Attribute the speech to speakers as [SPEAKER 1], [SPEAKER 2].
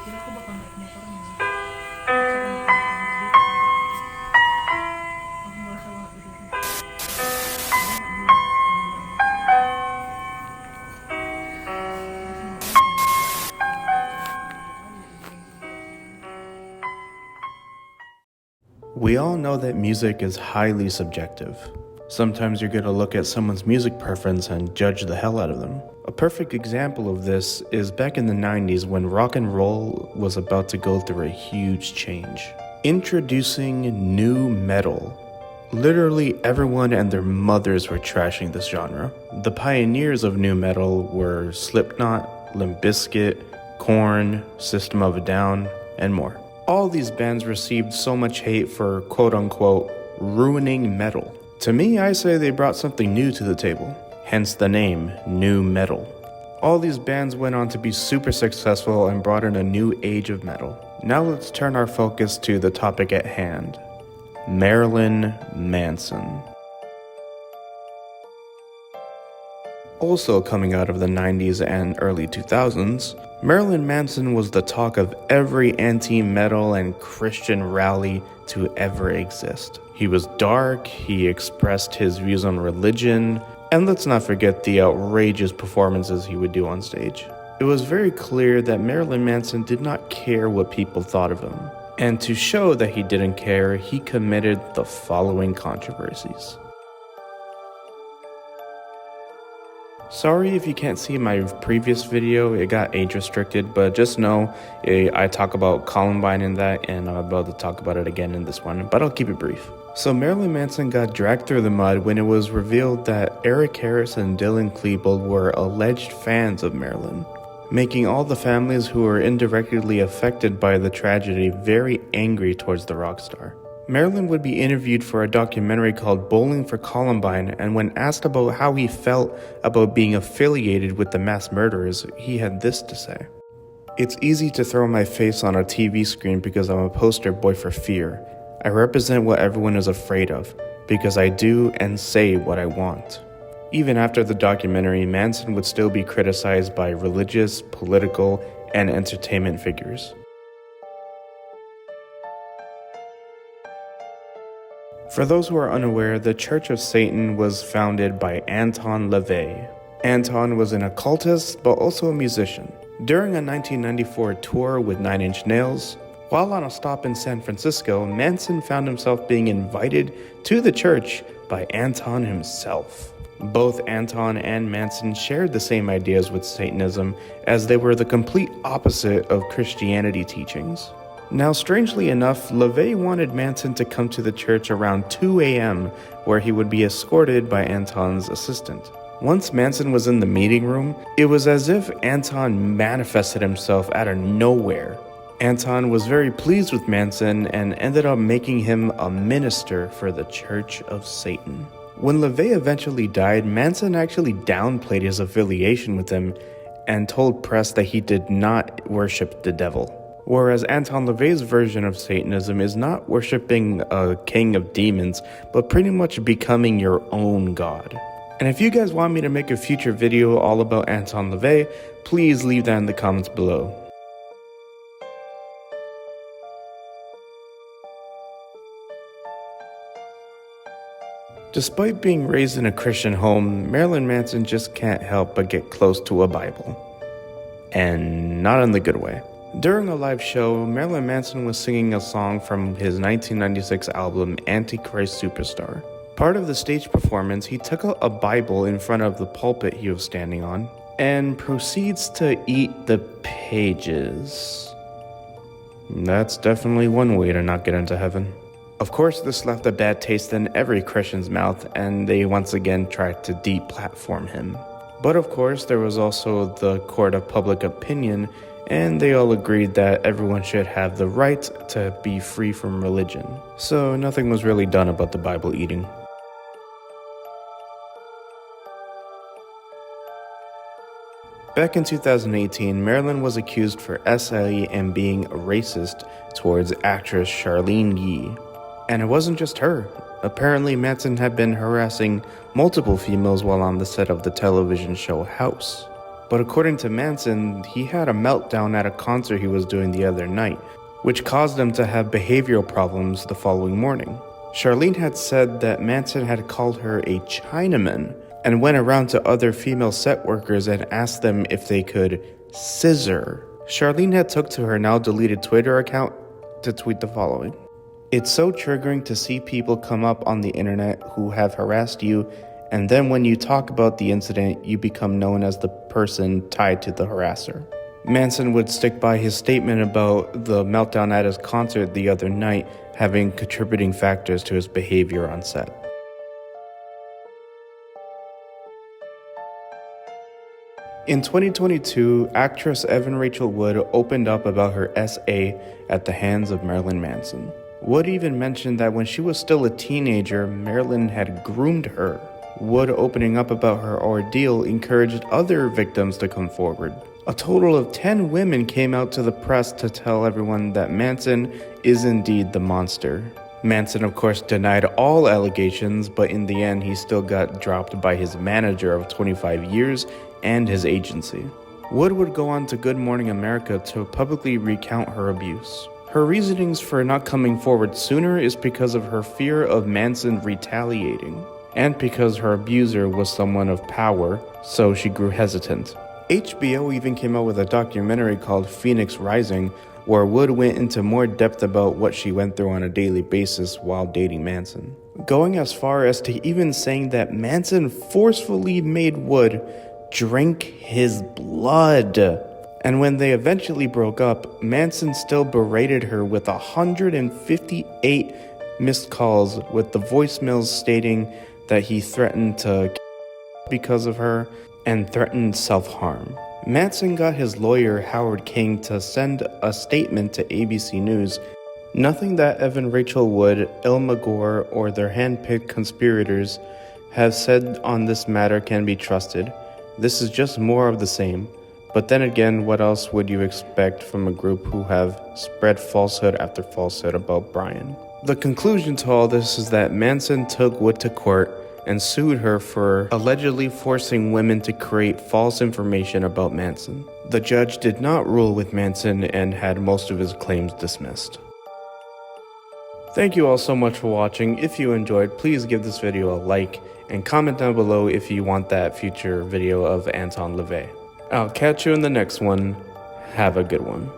[SPEAKER 1] We all know that music is highly subjective. Sometimes you're going to look at someone's music preference and judge the hell out of them. A perfect example of this is back in the 90s when rock and roll was about to go through a huge change. Introducing nu metal. Literally everyone and their mothers were trashing this genre. The pioneers of nu metal were Slipknot, Limp Bizkit, Korn, System of a Down, and more. All these bands received so much hate for quote-unquote ruining metal. To me, I say they brought something new to the table, hence the name, nu metal. All these bands went on to be super successful and brought in a new age of metal. Now let's turn our focus to the topic at hand, Marilyn Manson. Also coming out of the 90s and early 2000s, Marilyn Manson was the talk of every anti-metal and Christian rally to ever exist. He was dark, he expressed his views on religion, and let's not forget the outrageous performances he would do on stage. It was very clear that Marilyn Manson did not care what people thought of him. And to show that he didn't care, he committed the following controversies. Sorry if you can't see my previous video, it got age restricted, but just know I talk about Columbine in that, and I'm about to talk about it again in this one, but I'll keep it brief. So Marilyn Manson got dragged through the mud when it was revealed that Eric Harris and Dylan Klebold were alleged fans of Marilyn, making all the families who were indirectly affected by the tragedy very angry towards the rock star. Marilyn would be interviewed for a documentary called Bowling for Columbine, and when asked about how he felt about being affiliated with the mass murderers, he had this to say. "It's easy to throw my face on a TV screen because I'm a poster boy for fear. I represent what everyone is afraid of, because I do and say what I want." Even after the documentary, Manson would still be criticized by religious, political, and entertainment figures. For those who are unaware, the Church of Satan was founded by Anton LaVey. Anton was an occultist, but also a musician. During a 1994 tour with Nine Inch Nails, while on a stop in San Francisco, Manson found himself being invited to the church by Anton himself. Both Anton and Manson shared the same ideas with Satanism, as they were the complete opposite of Christianity teachings. Now, strangely enough, LaVey wanted Manson to come to the church around 2 a.m., where he would be escorted by Anton's assistant. Once Manson was in the meeting room, it was as if Anton manifested himself out of nowhere. Anton was very pleased with Manson and ended up making him a minister for the Church of Satan. When LaVey eventually died, Manson actually downplayed his affiliation with him and told press that he did not worship the devil. Whereas Anton LaVey's version of Satanism is not worshiping a king of demons, but pretty much becoming your own god. And if you guys want me to make a future video all about Anton LaVey, please leave that in the comments below. Despite being raised in a Christian home, Marilyn Manson just can't help but get close to a Bible. And not in the good way. During a live show, Marilyn Manson was singing a song from his 1996 album Antichrist Superstar. Part of the stage performance, he took out a Bible in front of the pulpit he was standing on and proceeds to eat the pages. That's definitely one way to not get into heaven. Of course, this left a bad taste in every Christian's mouth, and they once again tried to deplatform him. But of course, there was also the court of public opinion, and they all agreed that everyone should have the right to be free from religion. So nothing was really done about the Bible eating. Back in 2018, Marilyn was accused for SLE and being a racist towards actress Charlene Yee. And it wasn't just her. Apparently, Manson had been harassing multiple females while on the set of the television show House. But according to Manson, he had a meltdown at a concert he was doing the other night, which caused him to have behavioral problems the following morning. Charlene had said that Manson had called her a Chinaman and went around to other female set workers and asked them if they could scissor. Charlene had took to her now deleted Twitter account to tweet the following. It's so triggering to see people come up on the internet who have harassed you, and then when you talk about the incident, you become known as the person tied to the harasser. Manson would stick by his statement about the meltdown at his concert the other night having contributing factors to his behavior on set. In 2022, actress Evan Rachel Wood opened up about her SA at the hands of Marilyn Manson. Wood even mentioned that when she was still a teenager, Marilyn had groomed her. Wood opening up about her ordeal encouraged other victims to come forward. A total of 10 women came out to the press to tell everyone that Manson is indeed the monster. Manson, of course, denied all allegations, but in the end, he still got dropped by his manager of 25 years and his agency. Wood would go on to Good Morning America to publicly recount her abuse. Her reasonings for not coming forward sooner is because of her fear of Manson retaliating, and because her abuser was someone of power, so she grew hesitant. HBO even came out with a documentary called Phoenix Rising, where Wood went into more depth about what she went through on a daily basis while dating Manson, going as far as to even saying that Manson forcefully made Wood drink his blood. And when they eventually broke up, Manson still berated her with 158 missed calls, with the voicemails stating that he threatened to because of her and threatened self-harm. Manson got his lawyer Howard King to send a statement to ABC News. Nothing that Evan Rachel Wood, Ilma Gore, or their hand-picked conspirators have said on this matter can be trusted. This is just more of the same. But then again, what else would you expect from a group who have spread falsehood after falsehood about Brian? The conclusion to all this is that Manson took Wood to court and sued her for allegedly forcing women to create false information about Manson. The judge did not rule with Manson and had most of his claims dismissed. Thank you all so much for watching. If you enjoyed, please give this video a like and comment down below if you want that future video of Anton LaVey. I'll catch you in the next one. Have a good one.